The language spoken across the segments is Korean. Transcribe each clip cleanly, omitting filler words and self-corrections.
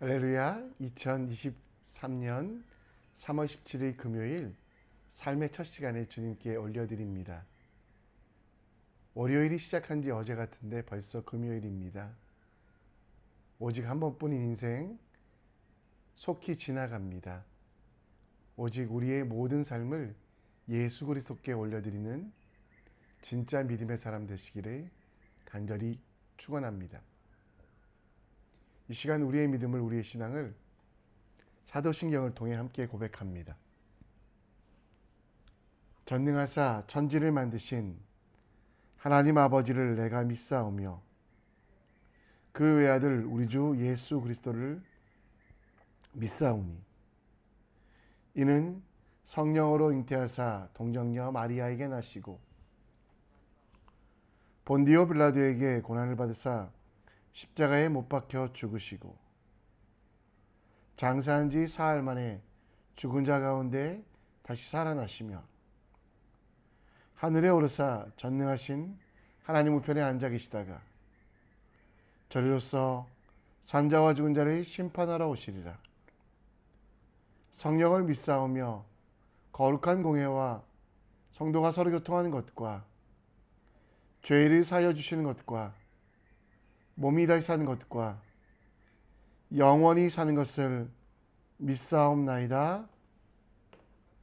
할렐루야. 2023년 3월 17일 금요일 삶의 첫 시간에 주님께 올려드립니다. 월요일이 시작한 지 어제 같은데 벌써 금요일입니다. 오직 한 번뿐인 인생 속히 지나갑니다. 오직 우리의 모든 삶을 예수 그리스도께 올려드리는 진짜 믿음의 사람 되시기를 간절히 축원합니다. 이 시간 우리의 믿음을, 우리의 신앙을 사도신경을 통해 함께 고백합니다. 전능하사 천지를 만드신 하나님 아버지를 내가 믿사오며 그 외아들 우리 주 예수 그리스도를 믿사오니 이는 성령으로 잉태하사 동정녀 마리아에게 나시고 본디오 빌라도에게 고난을 받으사 십자가에 못 박혀 죽으시고 장사한 지 사흘 만에 죽은 자 가운데 다시 살아나시며 하늘에 오르사 전능하신 하나님 우편에 앉아 계시다가 저리로서 산자와 죽은 자를 심판하러 오시리라. 성령을 믿사오며 거룩한 공회와 성도가 서로 교통하는 것과 죄를 사하여 주시는 것과 몸이 다시 사는 것과 영원히 사는 것을 믿사옵나이다.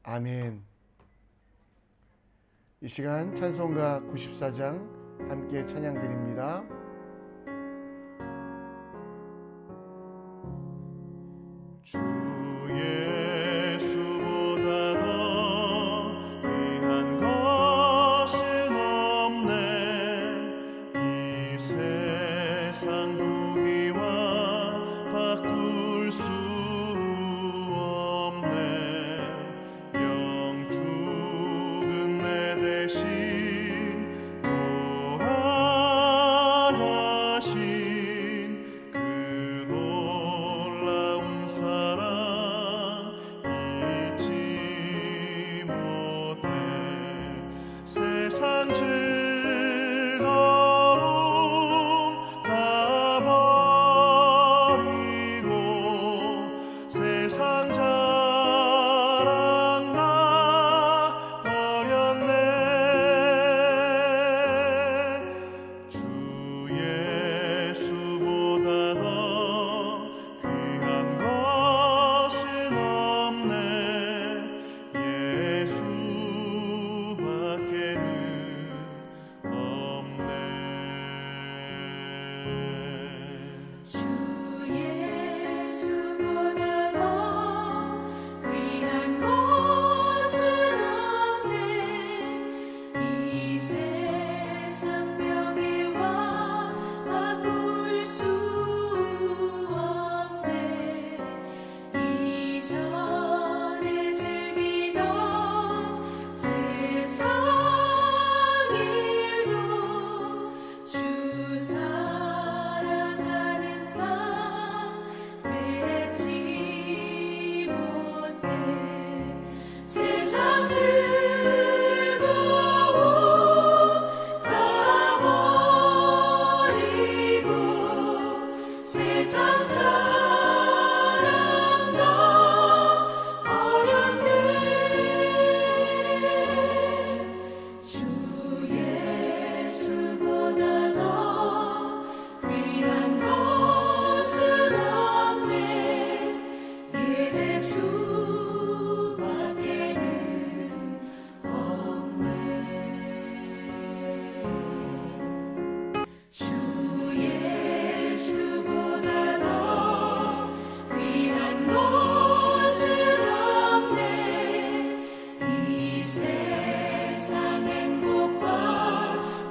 아멘. 이 시간 찬송가 94장 함께 찬양드립니다. 주 예수보다 더 귀한 것은 없네. 이 세상 무기와 바꿀 수 없네. 영 죽은 내 대신 돌아가신 그 놀라운 사랑 잊지 못해. 세상 즐거움 다 버리고 세상 자랑 나 버렸네. 주 예수보다 더 귀한 것은 없네. 예수밖에는 없네. 주 예수보다 더 귀한 것은 없네. 이 세상 명예와 바꿀 수 없네. 이전에 즐기던 세상 일도 주 사랑하는 맘 맺지 못해. 세상 즐거움 다 버리고 세상 자랑 다 버렸네. 주 예수보다 더 귀한 것은 없네. 예수밖에는 없네. 주 예수보다 더 귀한 것은 없네. 이 세상 행복과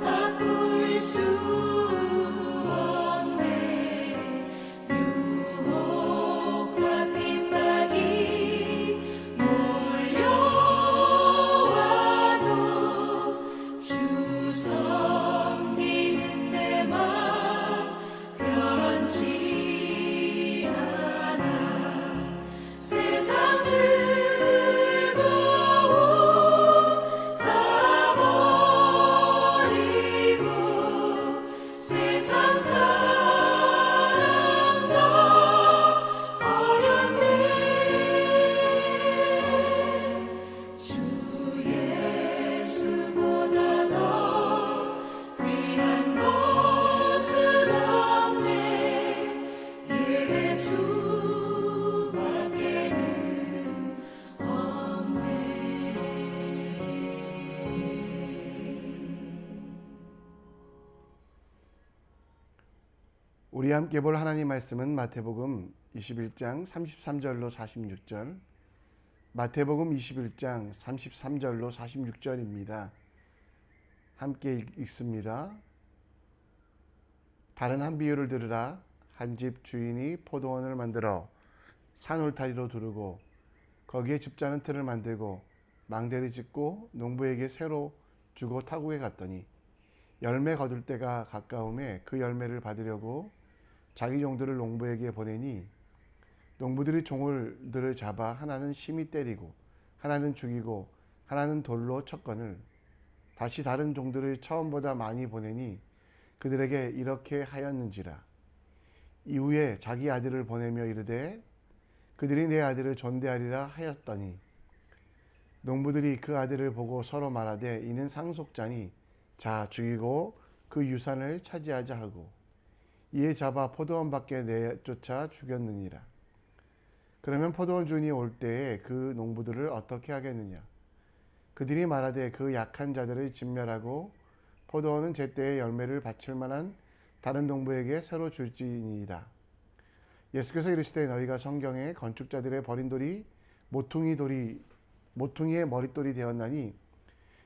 바꿀 수 없네. 유혹과 핍박이 몰려와도 주 섬기는 내 맘 변치 않아. 세상 즐거움 다 버리고 세상 자랑 다 함께 볼 하나님 말씀은 마태복음 21장 33절로 46절, 마태복음 21장 33절로 46절입니다. 함께 읽습니다. 다른 한 비유를 들으라. 한 집 주인이 포도원을 만들어 산 울타리로 두르고 거기에 줍자는 틀을 만들고 망대를 짓고 농부에게 새로 주고 타국에 갔더니 열매 거둘 때가 가까움에 그 열매를 받으려고 자기 종들을 농부에게 보내니 농부들이 종들을 잡아 하나는 심히 때리고 하나는 죽이고 하나는 돌로 쳤거늘 다시 다른 종들을 처음보다 많이 보내니 그들에게 이렇게 하였는지라. 이후에 자기 아들을 보내며 이르되 그들이 내 아들을 존대하리라 하였더니 농부들이 그 아들을 보고 서로 말하되 이는 상속자니 자 죽이고 그 유산을 차지하자 하고 이에 잡아 포도원 밖에 내쫓아 죽였느니라. 그러면 포도원 주인이 올 때에 그 농부들을 어떻게 하겠느냐. 그들이 말하되 그 약한 자들을 진멸하고 포도원은 제때에 열매를 바칠 만한 다른 농부에게 새로 줄지니이다. 예수께서 이르시되 너희가 성경에 건축자들의 버린 돌이 모퉁이의 머릿돌이 되었나니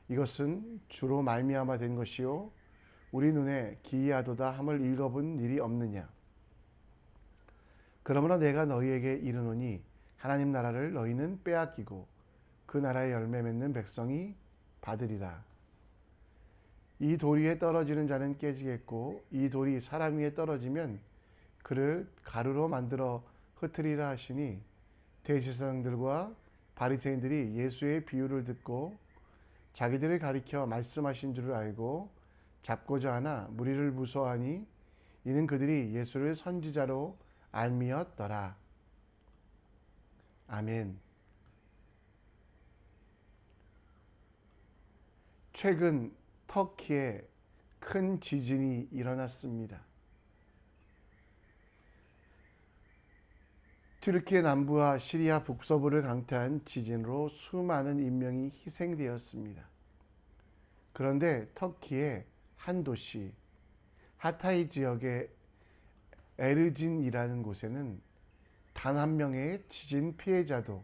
이것은 주로 말미암아 된 것이요 우리 눈에 기이하도다 함을 읽어본 일이 없느냐. 그러므로 내가 너희에게 이르노니 하나님 나라를 너희는 빼앗기고 그 나라의 열매 맺는 백성이 받으리라. 이 돌 위에 떨어지는 자는 깨지겠고 이 돌이 사람 위에 떨어지면 그를 가루로 만들어 흩으리라 하시니 대제사장들과 바리새인들이 예수의 비유를 듣고 자기들을 가리켜 말씀하신 줄을 알고 잡고자 하나 무리를 무서워하니 이는 그들이 예수를 선지자로 알미었더라. 아멘. 최근 터키에 큰 지진이 일어났습니다. 튀르키예 남부와 시리아 북서부를 강타한 지진으로 수많은 인명이 희생되었습니다. 그런데 터키의 한 도시 하타이 지역의 에르진이라는 곳에는 단 한 명의 지진 피해자도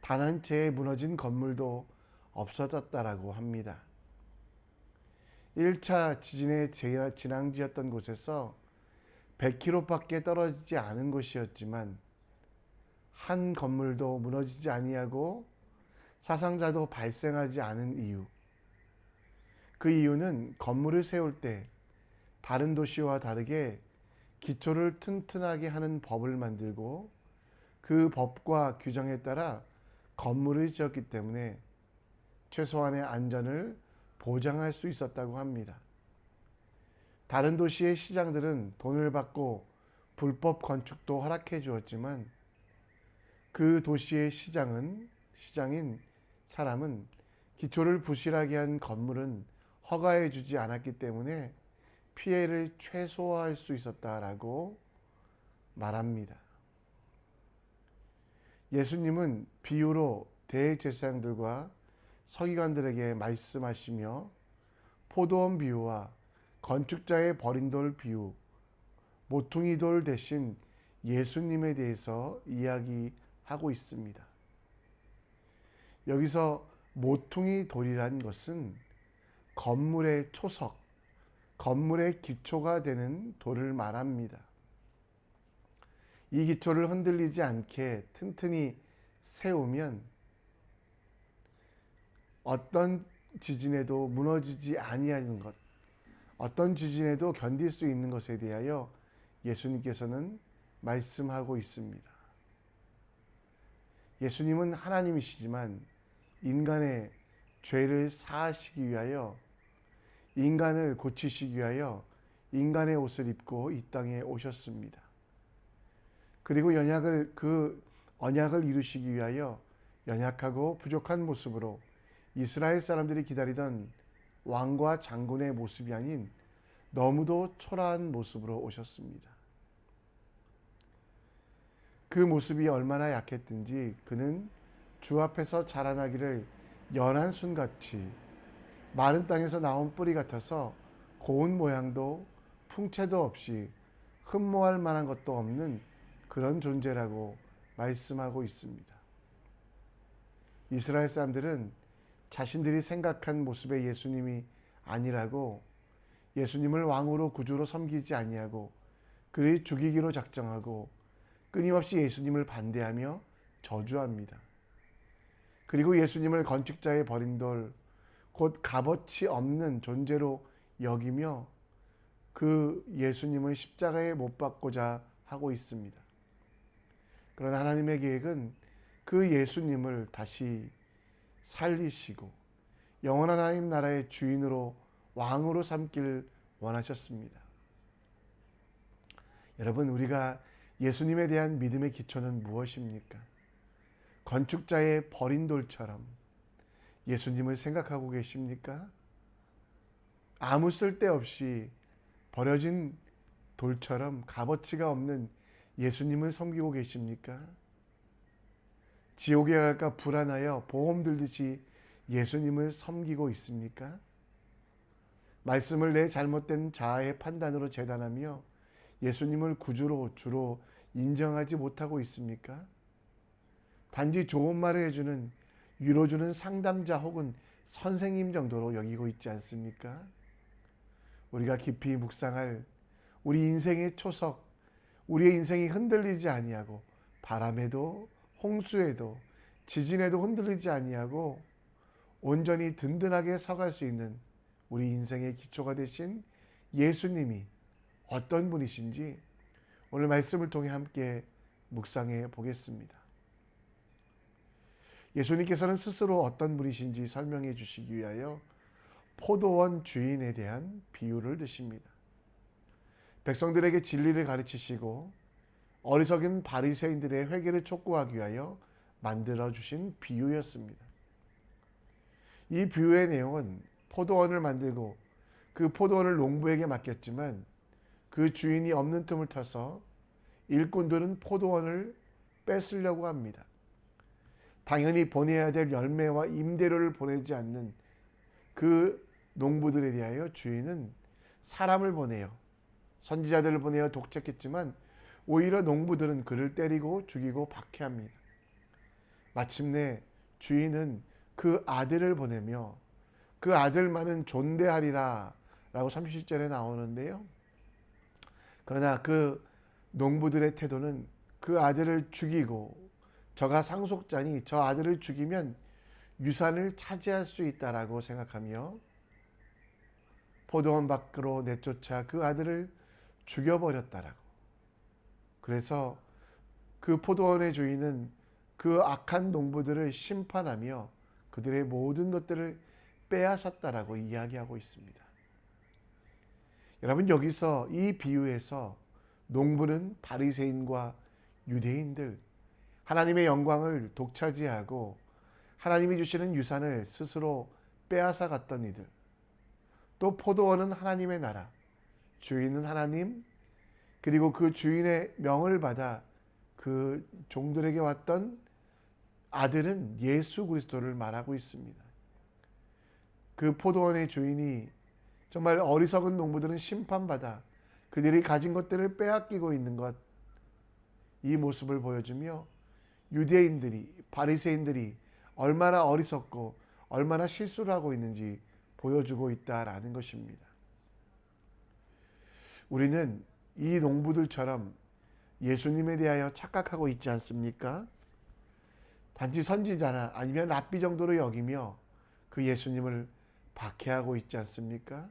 단 한 채의 무너진 건물도 없어졌다라고 합니다. 1차 지진의 진앙지였던 곳에서 100km밖에 떨어지지 않은 곳이었지만 한 건물도 무너지지 아니하고 사상자도 발생하지 않은 이유. 그 이유는 건물을 세울 때 다른 도시와 다르게 기초를 튼튼하게 하는 법을 만들고 그 법과 규정에 따라 건물을 지었기 때문에 최소한의 안전을 보장할 수 있었다고 합니다. 다른 도시의 시장들은 돈을 받고 불법 건축도 허락해 주었지만 그 도시의 시장인 사람은 기초를 부실하게 한 건물은 허가해 주지 않았기 때문에 피해를 최소화할 수 있었다라고 말합니다. 예수님은 비유로 대제사장들과 서기관들에게 말씀하시며 포도원 비유와 건축자의 버린 돌 비유, 모퉁이 돌 대신 예수님에 대해서 이야기하고 있습니다. 여기서 모퉁이 돌이란 것은 건물의 초석, 건물의 기초가 되는 돌을 말합니다. 이 기초를 흔들리지 않게 튼튼히 세우면 어떤 지진에도 무너지지 아니하는 것, 어떤 지진에도 견딜 수 있는 것에 대하여 예수님께서는 말씀하고 있습니다. 예수님은 하나님이시지만 인간의 죄를 사하시기 위하여 인간을 고치시기 위하여 인간의 옷을 입고 이 땅에 오셨습니다. 그리고 그 언약을 이루시기 위하여 연약하고 부족한 모습으로 이스라엘 사람들이 기다리던 왕과 장군의 모습이 아닌 너무도 초라한 모습으로 오셨습니다. 그 모습이 얼마나 약했든지 그는 주 앞에서 자라나기를 연한 순같이 마른 땅에서 나온 뿌리 같아서 고운 모양도 풍채도 없이 흠모할 만한 것도 없는 그런 존재라고 말씀하고 있습니다. 이스라엘 사람들은 자신들이 생각한 모습의 예수님이 아니라고 예수님을 왕으로 구주로 섬기지 아니하고 그를 죽이기로 작정하고 끊임없이 예수님을 반대하며 저주합니다. 그리고 예수님을 건축자의 버린 돌, 곧 값어치 없는 존재로 여기며 그 예수님을 십자가에 못 박고자 하고 있습니다. 그러나 하나님의 계획은 그 예수님을 다시 살리시고 영원한 하나님 나라의 주인으로 왕으로 삼길 원하셨습니다. 여러분, 우리가 예수님에 대한 믿음의 기초는 무엇입니까? 건축자의 버린 돌처럼 예수님을 생각하고 계십니까? 아무 쓸데없이 버려진 돌처럼 값어치가 없는 예수님을 섬기고 계십니까? 지옥에 갈까 불안하여 보험 들듯이 예수님을 섬기고 있습니까? 말씀을 내 잘못된 자아의 판단으로 재단하며 예수님을 구주로 주로 인정하지 못하고 있습니까? 단지 좋은 말을 해주는, 위로주는 상담자 혹은 선생님 정도로 여기고 있지 않습니까? 우리가 깊이 묵상할 우리 인생의 초석, 우리의 인생이 흔들리지 아니하고 바람에도 홍수에도 지진에도 흔들리지 아니하고 온전히 든든하게 서갈 수 있는 우리 인생의 기초가 되신 예수님이 어떤 분이신지 오늘 말씀을 통해 함께 묵상해 보겠습니다. 예수님께서는 스스로 어떤 분이신지 설명해 주시기 위하여 포도원 주인에 대한 비유를 드십니다. 백성들에게 진리를 가르치시고 어리석은 바리새인들의 회개를 촉구하기 위하여 만들어 주신 비유였습니다. 이 비유의 내용은 포도원을 만들고 그 포도원을 농부에게 맡겼지만 그 주인이 없는 틈을 타서 일꾼들은 포도원을 뺏으려고 합니다. 당연히 보내야 될 열매와 임대료를 보내지 않는 그 농부들에 대하여 주인은 사람을 보내요. 선지자들을 보내어 독촉했지만 오히려 농부들은 그를 때리고 죽이고 박해합니다. 마침내 주인은 그 아들을 보내며 그 아들만은 존대하리라 라고 30절에 나오는데요. 그러나 그 농부들의 태도는 그 아들을 죽이고 저가 상속자니 저 아들을 죽이면 유산을 차지할 수 있다라고 생각하며 포도원 밖으로 내쫓아 그 아들을 죽여버렸다라고. 그래서 그 포도원의 주인은 그 악한 농부들을 심판하며 그들의 모든 것들을 빼앗았다라고 이야기하고 있습니다. 여러분, 여기서 이 비유에서 농부는 바리새인과 유대인들, 하나님의 영광을 독차지하고 하나님이 주시는 유산을 스스로 빼앗아 갔던 이들, 또 포도원은 하나님의 나라, 주인은 하나님, 그리고 그 주인의 명을 받아 그 종들에게 왔던 아들은 예수 그리스도를 말하고 있습니다. 그 포도원의 주인이 정말 어리석은 농부들은 심판받아 그들이 가진 것들을 빼앗기고 있는 것, 이 모습을 보여주며 유대인들이, 바리새인들이 얼마나 어리석고 얼마나 실수를 하고 있는지 보여주고 있다라는 것입니다. 우리는 이 농부들처럼 예수님에 대하여 착각하고 있지 않습니까? 단지 선지자나 아니면 랍비 정도로 여기며 그 예수님을 박해하고 있지 않습니까?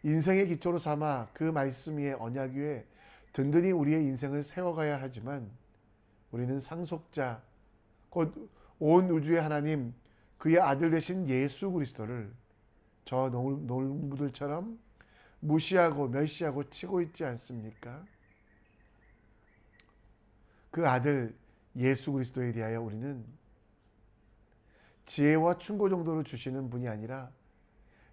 인생의 기초로 삼아 그 말씀 위에 언약 위에 든든히 우리의 인생을 세워가야 하지만 우리는 상속자, 곧 온 우주의 하나님, 그의 아들 되신 예수 그리스도를 저 농부들처럼 무시하고 멸시하고 치고 있지 않습니까? 그 아들 예수 그리스도에 대하여 우리는 지혜와 충고 정도로 주시는 분이 아니라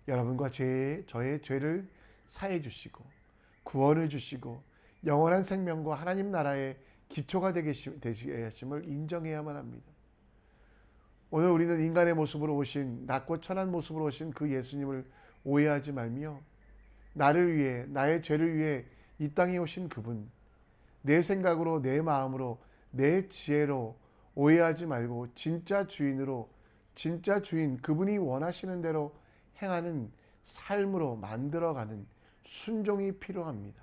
여러분과 저의 죄를 사해 주시고 구원을 주시고 영원한 생명과 하나님 나라의 기초가 되시게 하심을 인정해야만 합니다. 오늘 우리는 인간의 모습으로 오신, 낮고 천한 모습으로 오신 그 예수님을 오해하지 말며 나를 위해, 나의 죄를 위해 이 땅에 오신 그분, 내 생각으로, 내 마음으로, 내 지혜로 오해하지 말고 진짜 주인으로, 진짜 주인, 그분이 원하시는 대로 행하는 삶으로 만들어가는 순종이 필요합니다.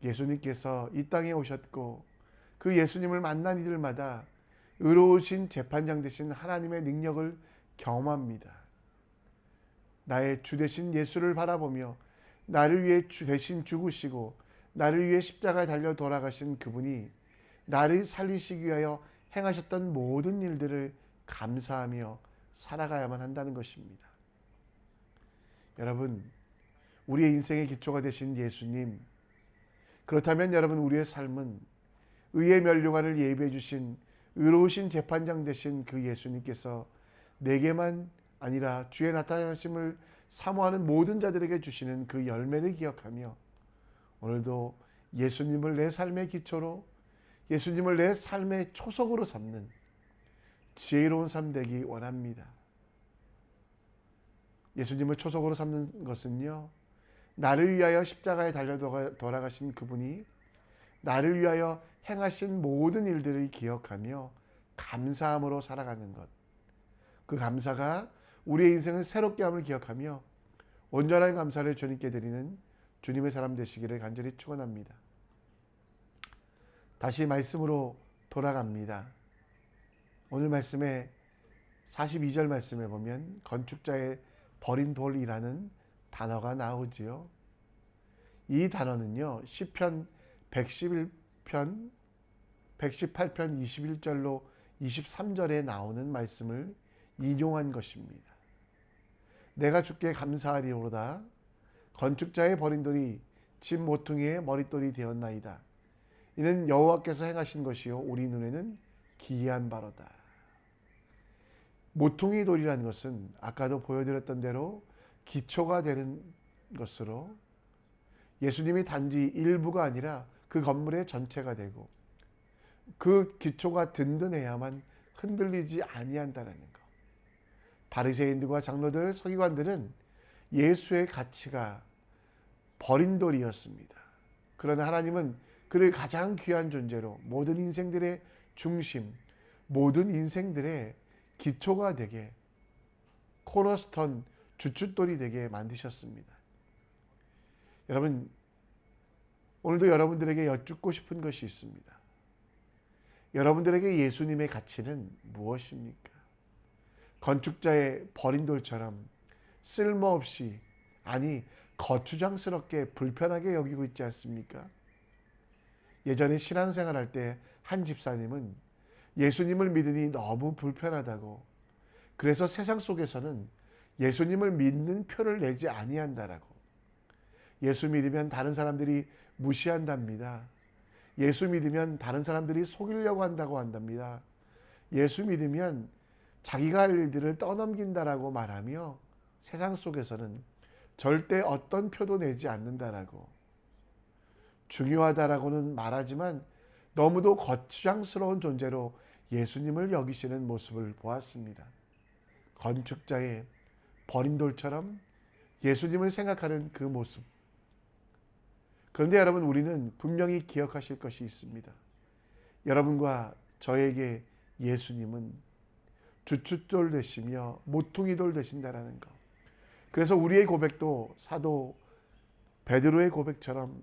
예수님께서 이 땅에 오셨고 그 예수님을 만난 이들마다 의로우신 재판장 되신 하나님의 능력을 경험합니다. 나의 주 되신 예수를 바라보며 나를 위해 주 대신 죽으시고 나를 위해 십자가에 달려 돌아가신 그분이 나를 살리시기 위하여 행하셨던 모든 일들을 감사하며 살아가야만 한다는 것입니다. 여러분, 우리의 인생의 기초가 되신 예수님, 그렇다면 여러분, 우리의 삶은 의의 면류관을 예비해 주신 의로우신 재판장 되신 그 예수님께서 내게만 아니라 주의 나타나심을 사모하는 모든 자들에게 주시는 그 열매를 기억하며 오늘도 예수님을 내 삶의 기초로, 예수님을 내 삶의 초석으로 삼는 지혜로운 삶 되기 원합니다. 예수님을 초석으로 삼는 것은요, 나를 위하여 십자가에 달려 돌아가신 그분이 나를 위하여 행하신 모든 일들을 기억하며 감사함으로 살아가는 것. 그 감사가 우리의 인생을 새롭게 함을 기억하며 온전한 감사를 주님께 드리는 주님의 사람 되시기를 간절히 축원합니다. 다시 말씀으로 돌아갑니다. 오늘 말씀에 42절 말씀에 보면 건축자의 버린 돌이라는 단어가 나오지요. 이 단어는요, 시편 118편 21절로 23절에 나오는 말씀을 인용한 것입니다. 내가 주께 감사하리로다. 건축자의 버린 돌이 집 모퉁이의 머릿돌이 되었나이다. 이는 여호와께서 행하신 것이요 우리 눈에는 기이한 바로다. 모퉁이 돌이라는 것은 아까도 보여드렸던 대로 기초가 되는 것으로 예수님이 단지 일부가 아니라 그 건물의 전체가 되고 그 기초가 든든해야만 흔들리지 아니한다는 것. 바리새인들과 장로들, 서기관들은 예수의 가치가 버린 돌이었습니다. 그러나 하나님은 그를 가장 귀한 존재로 모든 인생들의 중심, 모든 인생들의 기초가 되게, 코너스톤, 주춧돌이 되게 만드셨습니다. 여러분, 오늘도 여러분들에게 여쭙고 싶은 것이 있습니다. 여러분들에게 예수님의 가치는 무엇입니까? 건축자의 버린 돌처럼 쓸모없이, 아니 거추장스럽게 불편하게 여기고 있지 않습니까? 예전에 신앙생활할 때 한 집사님은 예수님을 믿으니 너무 불편하다고, 그래서 세상 속에서는 예수님을 믿는 표를 내지 아니한다라고, 예수 믿으면 다른 사람들이 무시한답니다. 예수 믿으면 다른 사람들이 속이려고 한다고 한답니다. 예수 믿으면 자기가 할 일들을 떠넘긴다라고 말하며 세상 속에서는 절대 어떤 표도 내지 않는다라고, 중요하다라고는 말하지만 너무도 거추장스러운 존재로 예수님을 여기시는 모습을 보았습니다. 건축자의 버린 돌처럼 예수님을 생각하는 그 모습. 그런데 여러분, 우리는 분명히 기억하실 것이 있습니다. 여러분과 저에게 예수님은 주춧돌 되시며 모퉁이 돌 되신다라는 것. 그래서 우리의 고백도 사도 베드로의 고백처럼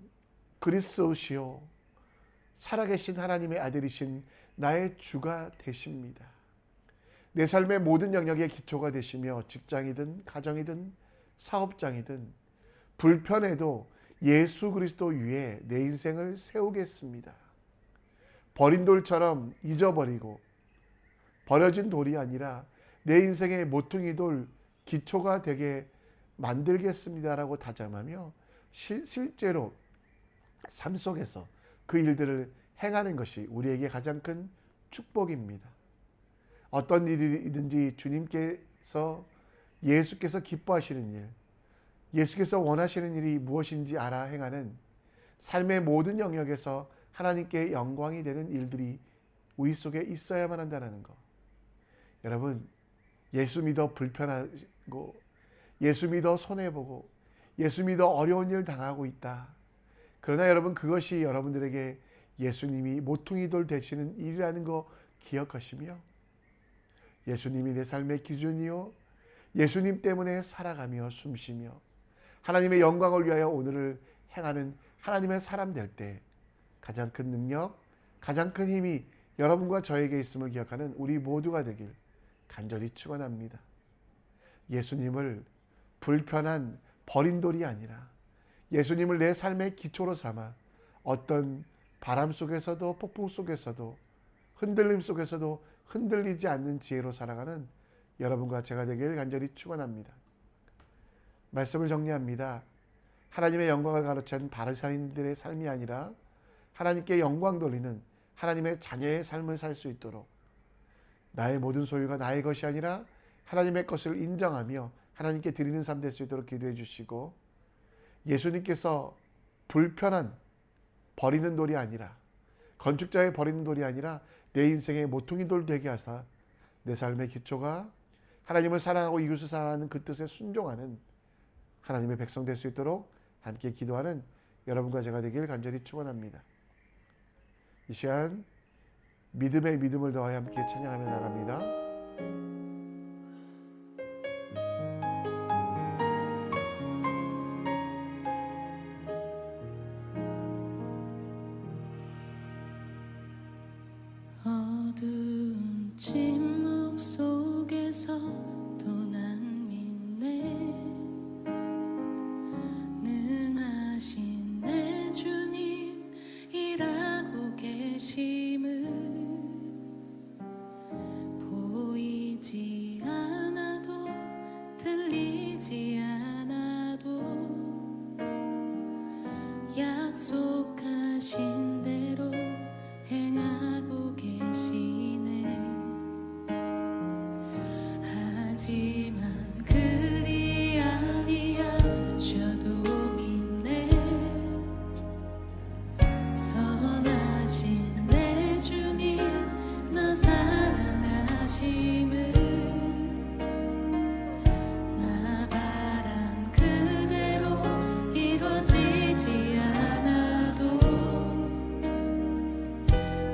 그리스도시요 살아계신 하나님의 아들이신 나의 주가 되십니다. 내 삶의 모든 영역의 기초가 되시며 직장이든 가정이든 사업장이든 불편해도 예수 그리스도 위에 내 인생을 세우겠습니다. 버린 돌처럼 잊어버리고 버려진 돌이 아니라 내 인생의 모퉁이 돌 기초가 되게 만들겠습니다라고 다짐하며 실제로 삶 속에서 그 일들을 행하는 것이 우리에게 가장 큰 축복입니다. 어떤 일이든지 주님께서, 예수께서 기뻐하시는 일, 예수께서 원하시는 일이 무엇인지 알아 행하는 삶의 모든 영역에서 하나님께 영광이 되는 일들이 우리 속에 있어야만 한다는 것. 여러분, 예수 믿어 불편하고, 예수 믿어 손해보고, 예수 믿어 어려운 일 당하고 있다. 그러나 여러분, 그것이 여러분들에게 예수님이 모퉁이돌 되시는 일이라는 거 기억하시며, 예수님이 내 삶의 기준이요, 예수님 때문에 살아가며 숨쉬며 하나님의 영광을 위하여 오늘을 행하는 하나님의 사람 될 때 가장 큰 능력, 가장 큰 힘이 여러분과 저에게 있음을 기억하는 우리 모두가 되길 간절히 축원합니다. 예수님을 불편한 버린 돌이 아니라 예수님을 내 삶의 기초로 삼아 어떤 바람 속에서도, 폭풍 속에서도, 흔들림 속에서도 흔들리지 않는 지혜로 살아가는 여러분과 제가 되길 간절히 축원합니다. 말씀을 정리합니다. 하나님의 영광을 가로챈 바리새인들의 삶이 아니라 하나님께 영광 돌리는 하나님의 자녀의 삶을 살 수 있도록, 나의 모든 소유가 나의 것이 아니라 하나님의 것을 인정하며 하나님께 드리는 삶 될 수 있도록 기도해 주시고, 예수님께서 불편한 버리는 돌이 아니라, 건축자의 버리는 돌이 아니라 내 인생의 모퉁이 돌 되게 하사 내 삶의 기초가 하나님을 사랑하고 이웃을 사랑하는 그 뜻에 순종하는 하나님의 백성 될 수 있도록 함께 기도하는 여러분과 제가 되길 간절히 축원합니다. 이 시간 믿음의 믿음을 더하여 함께 찬양하며 나갑니다. 어두운 침묵 속에서 또 난 믿네. 능하신 내 주님 일하고 계심을 보이지 않아도 들리지 않아도 약속하신 대로 행하고 계시네. 하지만 그리 아니하셔도 믿네. 선하신 내 주님 나 사랑하심을 나 바란 그대로 이루어지지 않아도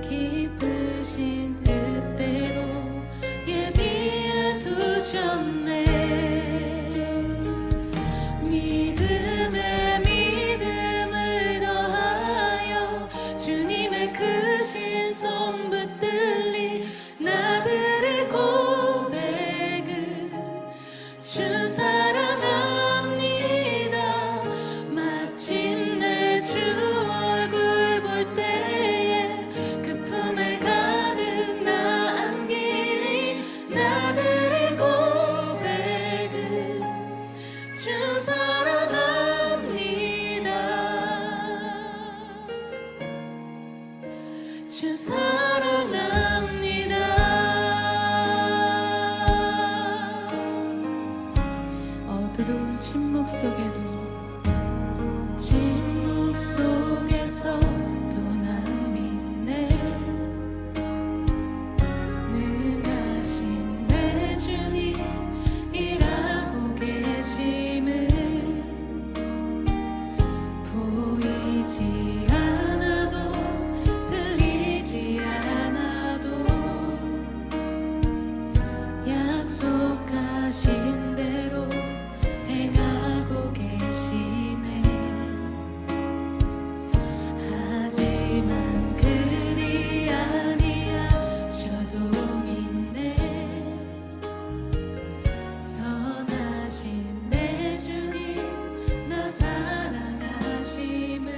기쁘신 뜻대로 예비해 두셨네. 믿음에 믿음을 더하여 주님의 크신 손 붙들리 나들의 고백은 주 사랑합니다. 마침내 주 얼굴 볼 때에 그 품에 가득 나 안기니 나들의 고백은 주 사랑합니다. 주 사랑합니다. 어두운 침묵 속에도 침묵 속에서 또 난 믿네. 능하신 내 주님 일하고 계심을 보이지 않아도 들리지 않아도 약속하신 대로 행하고 계시네. 하지만 그리 아니하셔도 믿네. 선하신 내 주님 나 사랑하심을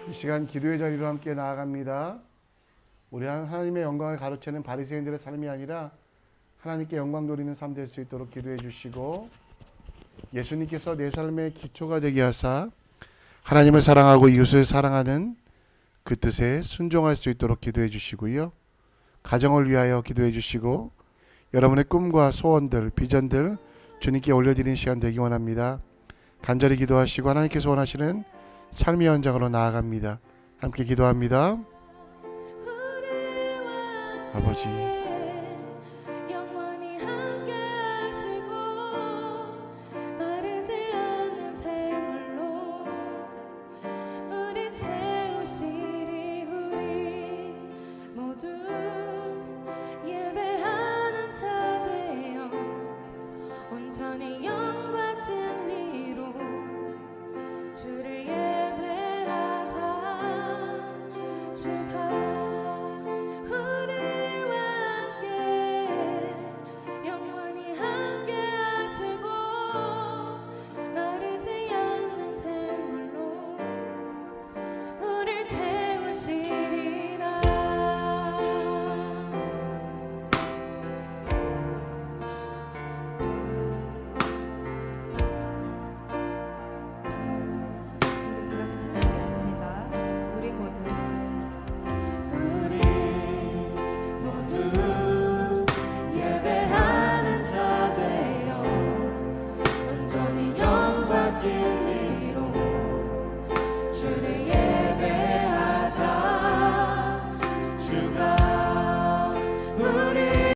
이 시간 기도의 자리로 함께 나아갑니다. 우리 하나님의 영광을 가로채는 바리새인들의 삶이 아니라 하나님께 영광 돌리는 삶 될 수 있도록 기도해 주시고, 예수님께서 내 삶의 기초가 되게 하사 하나님을 사랑하고 이웃을 사랑하는 그 뜻에 순종할 수 있도록 기도해 주시고요. 가정을 위하여 기도해 주시고, 여러분의 꿈과 소원들, 비전들 주님께 올려드리는 시간 되기 원합니다. 간절히 기도하시고 하나님께서 원하시는 삶의 현장으로 나아갑니다. 함께 기도합니다. 아버지,